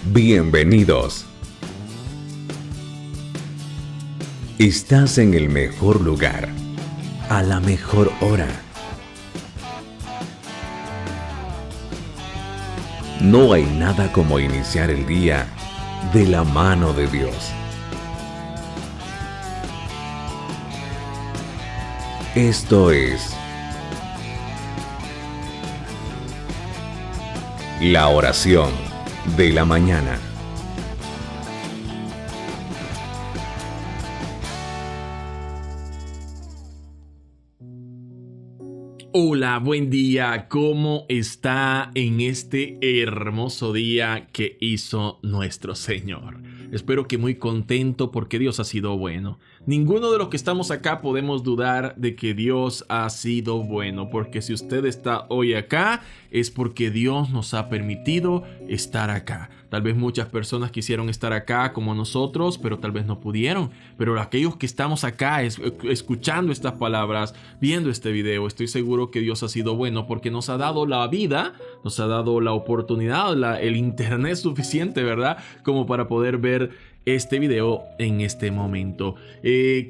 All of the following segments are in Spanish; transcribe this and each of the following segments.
Bienvenidos. Estás en el mejor lugar, a la mejor hora. No hay nada como iniciar el día de la mano de Dios. Esto es la oración de la mañana. Hola, buen día. ¿Cómo está en este hermoso día que hizo nuestro Señor? Espero que muy contento porque Dios ha sido bueno. Ninguno de los que estamos acá podemos dudar de que Dios ha sido bueno, porque si usted está hoy acá es porque Dios nos ha permitido estar acá. Tal vez muchas personas quisieron estar acá como nosotros, pero tal vez no pudieron. Pero aquellos que estamos acá escuchando estas palabras, viendo este video, estoy seguro que Dios ha sido bueno porque nos ha dado la vida, nos ha dado la oportunidad, el internet suficiente, ¿verdad? Como para poder ver este video en este momento.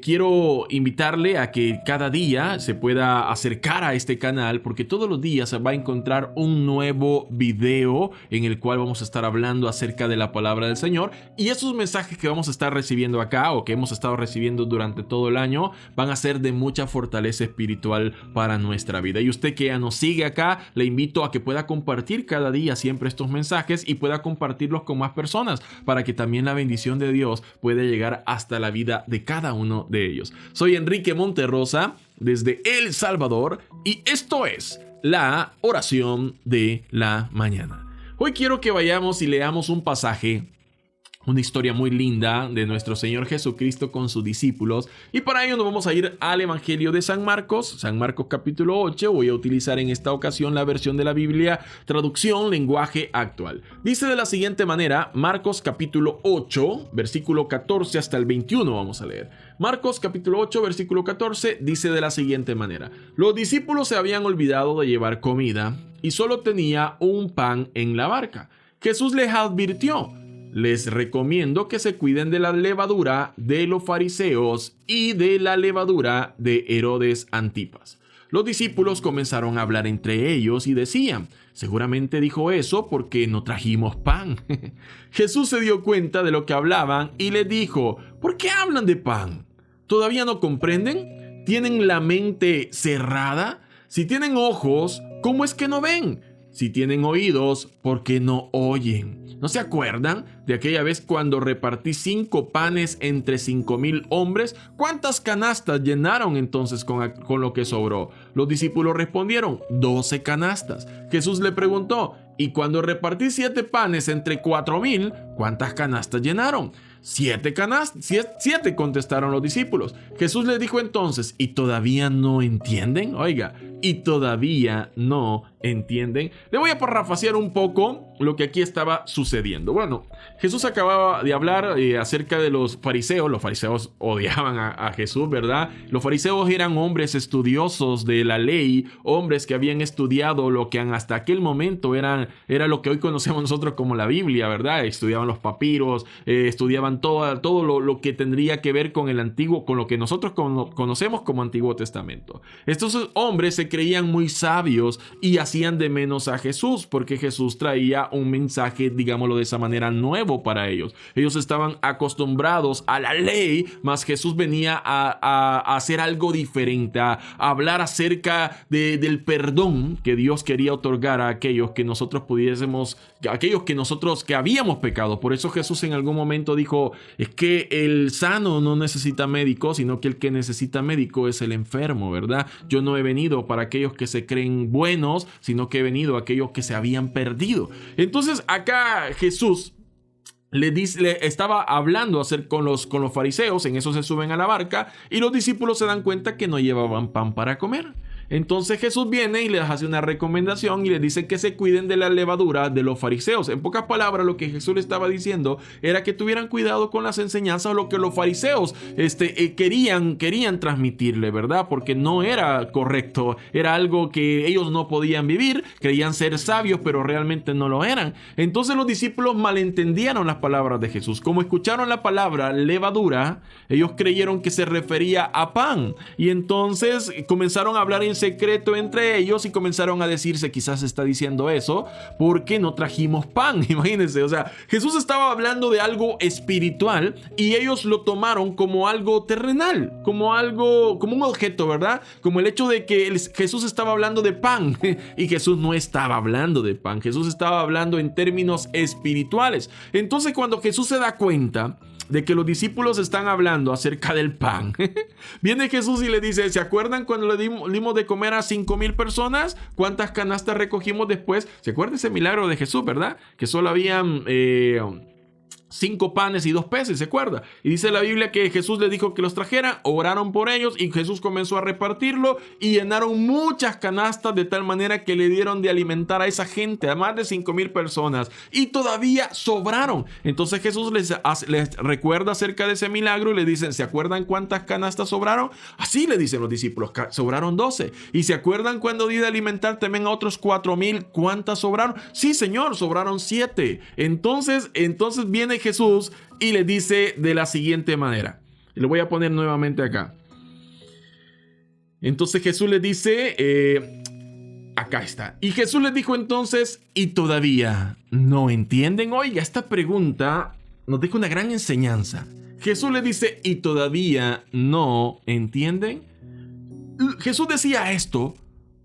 Quiero invitarle a que cada día se pueda acercar a este canal, porque todos los días se va a encontrar un nuevo video en el cual vamos a estar hablando acerca de la palabra del Señor, y esos mensajes que vamos a estar recibiendo acá o que hemos estado recibiendo durante todo el año van a ser de mucha fortaleza espiritual para nuestra vida. Y usted que ya nos sigue acá, le invito a que pueda compartir cada día siempre estos mensajes y pueda compartirlos con más personas para que también la bendición de Dios puede llegar hasta la vida de cada uno de ellos. Soy Enrique Monterrosa desde El Salvador y esto es la oración de la mañana. Hoy quiero que vayamos y leamos un pasaje, una historia muy linda de nuestro Señor Jesucristo con sus discípulos, y para ello nos vamos a ir al Evangelio de San Marcos capítulo 8. Voy a utilizar en esta ocasión la versión de la Biblia, traducción lenguaje actual. Dice de la siguiente manera, Marcos capítulo 8, versículo 14 hasta el 21, vamos a leer. Marcos capítulo 8, versículo 14, dice de la siguiente manera: los discípulos se habían olvidado de llevar comida y solo tenía un pan en la barca. Jesús les advirtió: les recomiendo que se cuiden de la levadura de los fariseos y de la levadura de Herodes Antipas. Los discípulos comenzaron a hablar entre ellos y decían: seguramente dijo eso porque no trajimos pan. Jesús se dio cuenta de lo que hablaban y les dijo: ¿por qué hablan de pan? ¿Todavía no comprenden? ¿Tienen la mente cerrada? Si tienen ojos, ¿cómo es que no ven? Si tienen oídos, ¿por qué no oyen? ¿No se acuerdan de aquella vez cuando repartí 5 panes entre 5,000 hombres? ¿Cuántas canastas llenaron entonces con lo que sobró? Los discípulos respondieron: 12 canastas. Jesús le preguntó: ¿y cuando repartí 7 panes entre 4,000, cuántas canastas llenaron? 7 canastas, 7 contestaron los discípulos. Jesús les dijo entonces: ¿y todavía no entienden? Oiga, ¿y todavía no entienden? Le voy a parafrasear un poco lo que aquí estaba sucediendo. Bueno, Jesús acababa de hablar acerca de los fariseos. Los fariseos odiaban a Jesús, ¿verdad? Los fariseos eran hombres estudiosos de la ley, hombres que habían estudiado lo que hasta aquel momento era lo que hoy conocemos nosotros como la Biblia, ¿verdad? Estudiaban los papiros, estudiaban todo lo que tendría que ver con el antiguo, con lo que nosotros conocemos como Antiguo Testamento. Estos hombres se creían muy sabios y hacían de menos a Jesús, porque Jesús traía un mensaje, digámoslo de esa manera, nuevo para ellos. Ellos estaban acostumbrados a la ley, mas Jesús venía a hacer algo diferente, a hablar acerca del perdón que Dios quería otorgar a aquellos que nosotros que habíamos pecado. Por eso Jesús en algún momento dijo: es que el sano no necesita médico, sino que el que necesita médico es el enfermo, ¿verdad? Yo no he venido para aquellos que se creen buenos, sino que he venido a aquellos que se habían perdido. Entonces acá Jesús le estaba hablando con los fariseos. En eso se suben a la barca y los discípulos se dan cuenta que no llevaban pan para comer. Entonces Jesús viene y les hace una recomendación y les dice que se cuiden de la levadura de los fariseos. En pocas palabras, lo que Jesús le estaba diciendo era que tuvieran cuidado con las enseñanzas o lo que los fariseos querían transmitirle, ¿verdad? Porque no era correcto, era algo que ellos no podían vivir, creían ser sabios, pero realmente no lo eran. Entonces los discípulos malentendieron las palabras de Jesús. Como escucharon la palabra levadura, ellos creyeron que se refería a pan, y entonces comenzaron a hablar en secreto entre ellos y comenzaron a decirse, quizás está diciendo eso porque no trajimos pan. Imagínense, o sea, Jesús estaba hablando de algo espiritual y ellos lo tomaron como algo terrenal, como un objeto, ¿verdad? Como el hecho de que Jesús estaba hablando de pan y Jesús no estaba hablando de pan, Jesús estaba hablando en términos espirituales. Entonces cuando Jesús se da cuenta de que los discípulos están hablando acerca del pan, viene Jesús y le dice, ¿se acuerdan cuando le dimos de comer a 5,000 personas? ¿Cuántas canastas recogimos después? ¿Se acuerdan ese milagro de Jesús, verdad? Que solo habían 5 panes y 2 peces, ¿se acuerda? Y dice la Biblia que Jesús les dijo que los trajeran, oraron por ellos y Jesús comenzó a repartirlo y llenaron muchas canastas de tal manera que le dieron de alimentar a esa gente, a más de 5,000 personas, y todavía sobraron. Entonces Jesús les recuerda acerca de ese milagro y le dicen, ¿se acuerdan cuántas canastas sobraron? Así le dicen los discípulos, sobraron 12. ¿Y se acuerdan cuando di de alimentar también a otros 4,000? ¿Cuántas sobraron? Sí, Señor, sobraron 7. Entonces viene Jesús y le dice de la siguiente manera. Lo voy a poner nuevamente acá. Entonces Jesús le dice, acá está. Y Jesús les dijo entonces, ¿y todavía no entienden? Oiga, esta pregunta nos deja una gran enseñanza. Jesús le dice, ¿y todavía no entienden? Jesús decía esto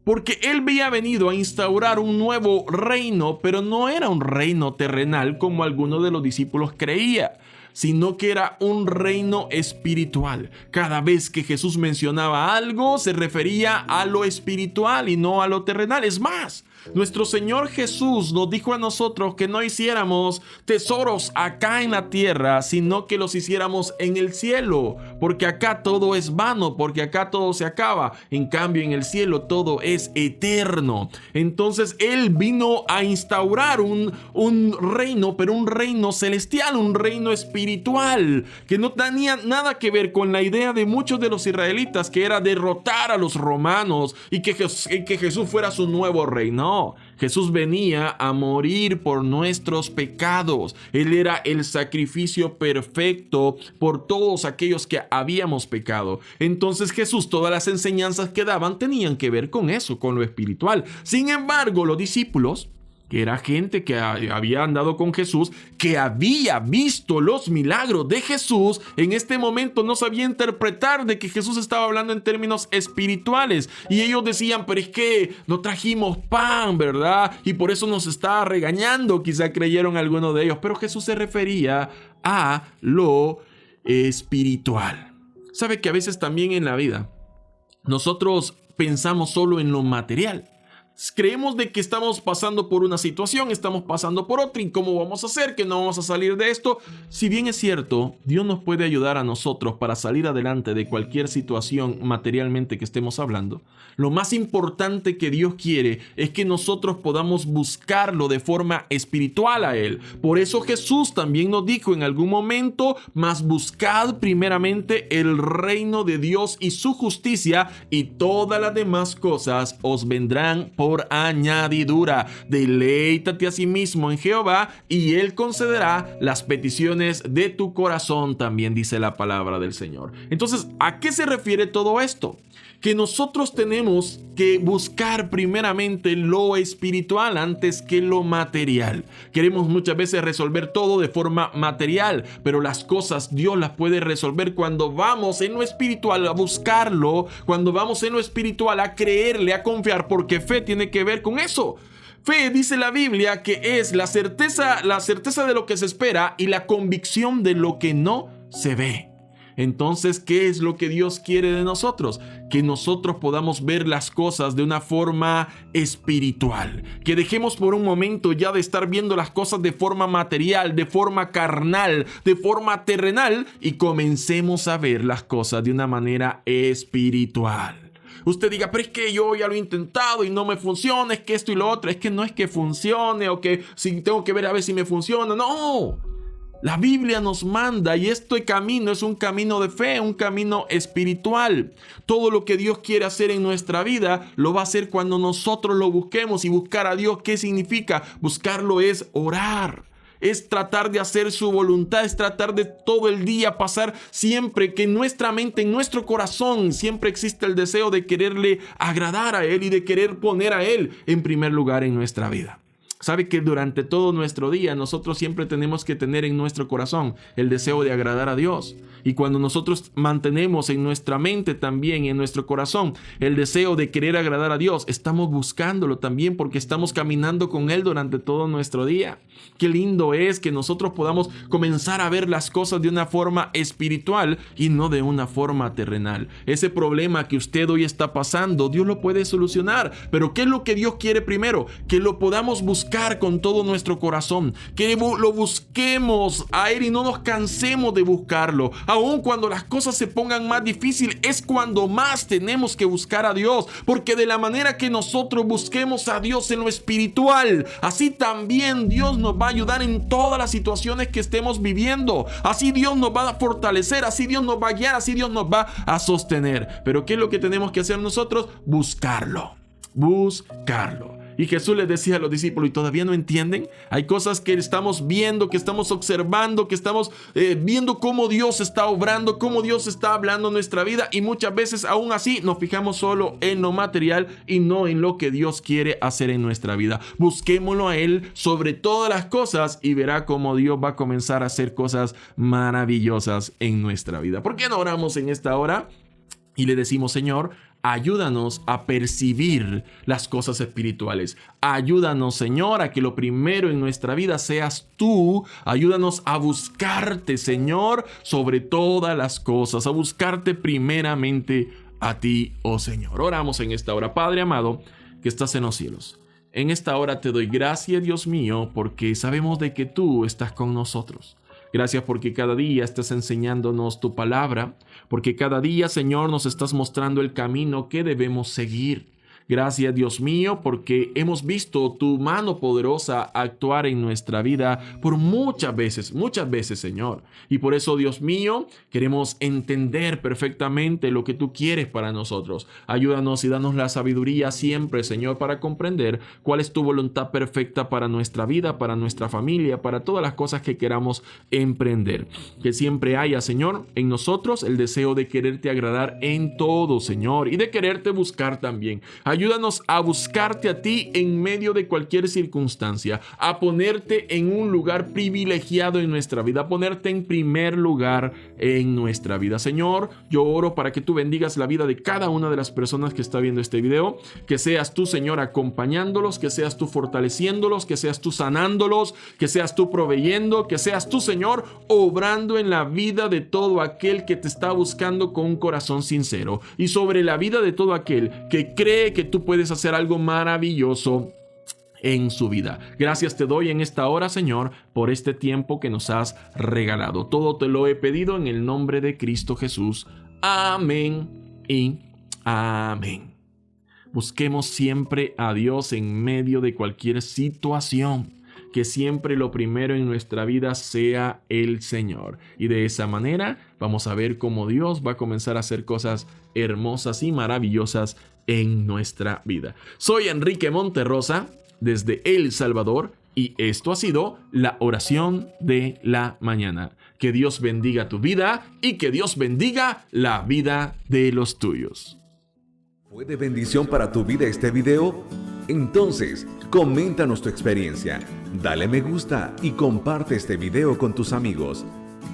porque él había venido a instaurar un nuevo reino, pero no era un reino terrenal como algunos de los discípulos creían, sino que era un reino espiritual. Cada vez que Jesús mencionaba algo, se refería a lo espiritual y no a lo terrenal. Es más, nuestro Señor Jesús nos dijo a nosotros que no hiciéramos tesoros acá en la tierra, sino que los hiciéramos en el cielo, porque acá todo es vano, porque acá todo se acaba. En cambio, en el cielo todo es eterno. Entonces, Él vino a instaurar un reino, pero un reino celestial, un reino espiritual, que no tenía nada que ver con la idea de muchos de los israelitas, que era derrotar a los romanos y que Jesús fuera su nuevo rey. No, Jesús venía a morir por nuestros pecados. Él era el sacrificio perfecto por todos aquellos que habíamos pecado. Entonces Jesús, todas las enseñanzas que daban tenían que ver con eso, con lo espiritual. Sin embargo, los discípulos, que era gente que había andado con Jesús, que había visto los milagros de Jesús, en este momento no sabía interpretar de que Jesús estaba hablando en términos espirituales. Y ellos decían, pero es que no trajimos pan, ¿verdad? Y por eso nos está regañando, quizá creyeron algunos de ellos. Pero Jesús se refería a lo espiritual. ¿Sabe que a veces también en la vida nosotros pensamos solo en lo material? Creemos de que estamos pasando por una situación, estamos pasando por otra, y cómo vamos a hacer, que no vamos a salir de esto. Si bien es cierto, Dios nos puede ayudar a nosotros para salir adelante de cualquier situación materialmente que estemos hablando, lo más importante que Dios quiere es que nosotros podamos buscarlo de forma espiritual a Él. Por eso Jesús también nos dijo en algún momento, mas buscad primeramente el reino de Dios y su justicia, y todas las demás cosas os vendrán por añadidura. Deleítate a sí mismo en Jehová y Él concederá las peticiones de tu corazón, también dice la palabra del Señor. Entonces, ¿a qué se refiere todo esto? Que nosotros tenemos que buscar primeramente lo espiritual antes que lo material. Queremos muchas veces resolver todo de forma material, pero las cosas Dios las puede resolver cuando vamos en lo espiritual a buscarlo, cuando vamos en lo espiritual a creerle, a confiar, porque fe tiene que ver con eso. Fe, dice la Biblia, que es la certeza de lo que se espera y la convicción de lo que no se ve. Entonces, ¿qué es lo que Dios quiere de nosotros? Que nosotros podamos ver las cosas de una forma espiritual. Que dejemos por un momento ya de estar viendo las cosas de forma material, de forma carnal, de forma terrenal, y comencemos a ver las cosas de una manera espiritual. usted diga, pero es que yo ya lo he intentado y no me funciona, es que esto y lo otro. Es que no es que funcione o que si tengo que ver a ver si me funciona. No. La Biblia nos manda, y este camino es un camino de fe, un camino espiritual. Todo lo que Dios quiere hacer en nuestra vida lo va a hacer cuando nosotros lo busquemos. Y buscar a Dios, ¿qué significa? Buscarlo es orar. Es tratar de hacer su voluntad, es tratar de todo el día pasar siempre que en nuestra mente, en nuestro corazón, siempre existe el deseo de quererle agradar a Él y de querer poner a Él en primer lugar en nuestra vida. Sabe que durante todo nuestro día nosotros siempre tenemos que tener en nuestro corazón el deseo de agradar a Dios. Y cuando nosotros mantenemos en nuestra mente también, en nuestro corazón, el deseo de querer agradar a Dios, estamos buscándolo también porque estamos caminando con Él durante todo nuestro día. Qué lindo es que nosotros podamos comenzar a ver las cosas de una forma espiritual y no de una forma terrenal. Ese problema que usted hoy está pasando, Dios lo puede solucionar. Pero ¿qué es lo que Dios quiere primero? Que lo podamos buscar con todo nuestro corazón, que lo busquemos a Él y no nos cansemos de buscarlo. Aun cuando las cosas se pongan más difíciles, es cuando más tenemos que buscar a Dios, porque de la manera que nosotros busquemos a Dios en lo espiritual, así también Dios nos va a ayudar en todas las situaciones que estemos viviendo. Así Dios nos va a fortalecer, así Dios nos va a guiar, así Dios nos va a sostener. Pero ¿qué es lo que tenemos que hacer nosotros? Buscarlo. Y Jesús les decía a los discípulos, ¿y todavía no entienden? Hay cosas que estamos viendo, que estamos observando, que estamos viendo cómo Dios está obrando, cómo Dios está hablando en nuestra vida, y muchas veces aún así nos fijamos solo en lo material y no en lo que Dios quiere hacer en nuestra vida. Busquémoslo a Él sobre todas las cosas y verá cómo Dios va a comenzar a hacer cosas maravillosas en nuestra vida. ¿Por qué no oramos en esta hora? Y le decimos, Señor, ayúdanos a percibir las cosas espirituales. Ayúdanos, Señor, a que lo primero en nuestra vida seas tú. Ayúdanos a buscarte, Señor, sobre todas las cosas. A buscarte primeramente a ti, oh Señor. Oramos en esta hora. Padre amado, que estás en los cielos. En esta hora te doy gracias, Dios mío, porque sabemos de que tú estás con nosotros. Gracias porque cada día estás enseñándonos tu palabra, porque cada día, Señor, nos estás mostrando el camino que debemos seguir. Gracias, Dios mío, porque hemos visto tu mano poderosa actuar en nuestra vida por muchas veces, Señor. Y por eso, Dios mío, queremos entender perfectamente lo que tú quieres para nosotros. Ayúdanos y danos la sabiduría siempre, Señor, para comprender cuál es tu voluntad perfecta para nuestra vida, para nuestra familia, para todas las cosas que queramos emprender. Que siempre haya, Señor, en nosotros el deseo de quererte agradar en todo, Señor, y de quererte buscar también. Ayúdanos a buscarte a ti en medio de cualquier circunstancia, a ponerte en un lugar privilegiado en nuestra vida, a ponerte en primer lugar en nuestra vida. Señor, yo oro para que tú bendigas la vida de cada una de las personas que está viendo este video, que seas tú, Señor, acompañándolos, que seas tú fortaleciéndolos, que seas tú sanándolos, que seas tú proveyendo, que seas tú, Señor, obrando en la vida de todo aquel que te está buscando con un corazón sincero, y sobre la vida de todo aquel que cree que tú puedes hacer algo maravilloso en su vida. Gracias te doy en esta hora, Señor, por este tiempo que nos has regalado. Todo te lo he pedido en el nombre de Cristo Jesús. Amén y amén. Busquemos siempre a Dios en medio de cualquier situación. Que siempre lo primero en nuestra vida sea el Señor. Y de esa manera vamos a ver cómo Dios va a comenzar a hacer cosas hermosas y maravillosas en nuestra vida. Soy Enrique Monterrosa desde El Salvador y esto ha sido la oración de la mañana. Que Dios bendiga tu vida y que Dios bendiga la vida de los tuyos. ¿Fue de bendición para tu vida este video? Entonces, coméntanos tu experiencia, dale me gusta y comparte este video con tus amigos.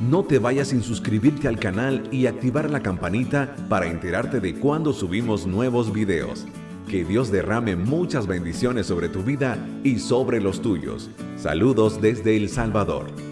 No te vayas sin suscribirte al canal y activar la campanita para enterarte de cuando subimos nuevos videos. Que Dios derrame muchas bendiciones sobre tu vida y sobre los tuyos. Saludos desde El Salvador.